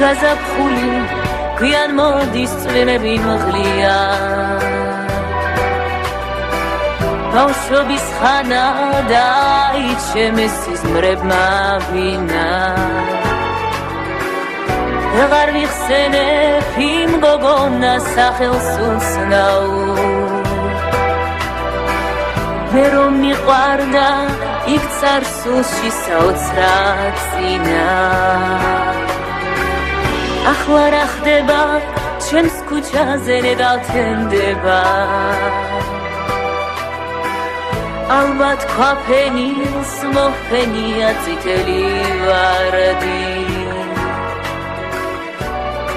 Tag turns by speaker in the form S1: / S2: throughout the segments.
S1: გაზაფხული გვიან მოდის წვიმები მღლია ბავშვობის ხანა და ჩემს სიზმრებმა ვინა ვეღარ ვიხსენებ იმ გოგონას სახელს უცნაურ მე რომ მიყვარდა იქ წარსულში საოცრად წინა ახლა რა ხდება ჩემს ქუჩაზე ნედავთენდება ალბათ ქვაფენილს მოფენია წითელი ვარდი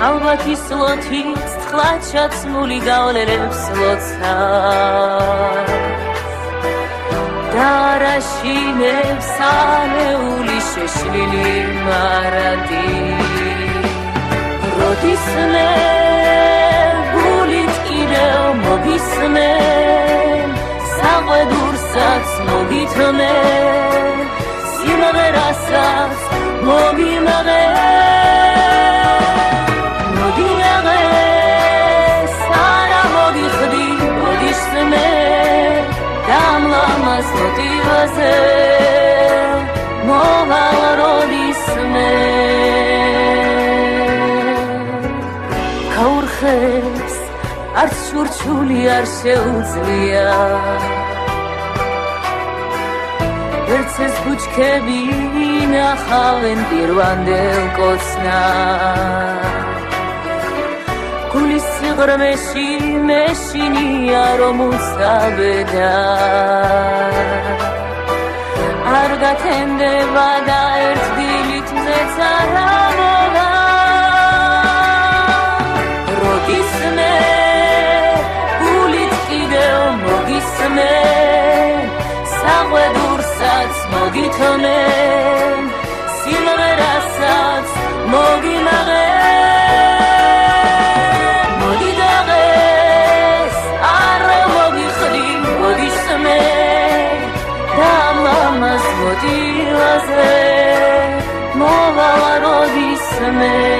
S1: ალბათ ის ლოთის თხლაჩაცმული გავლენებს ლოცავს და რაშინებს ალეული შეშლილი მარადი როდის მე გულით კიდევ მოგისმე საყვედურსაც მოგითმე სიმღერასაც მოგიმაღე დამლამას მოტივაზე მოვალ როდის მე გაურხებს არც შურჩული არ შეუძლია ერთს ეს ბუჩქები ნახავენ პირვანდელ კოცნას გულის სიღრმეში მეშინია რომ უცაბედა არ გათენდება და ერთ დილით მზეც არ ამოვა როდის მე გულით კიდევ მოგისმე საყვედურსაც მოგითმე სიმღერასაც მოგიმაღე motivase movala rodis me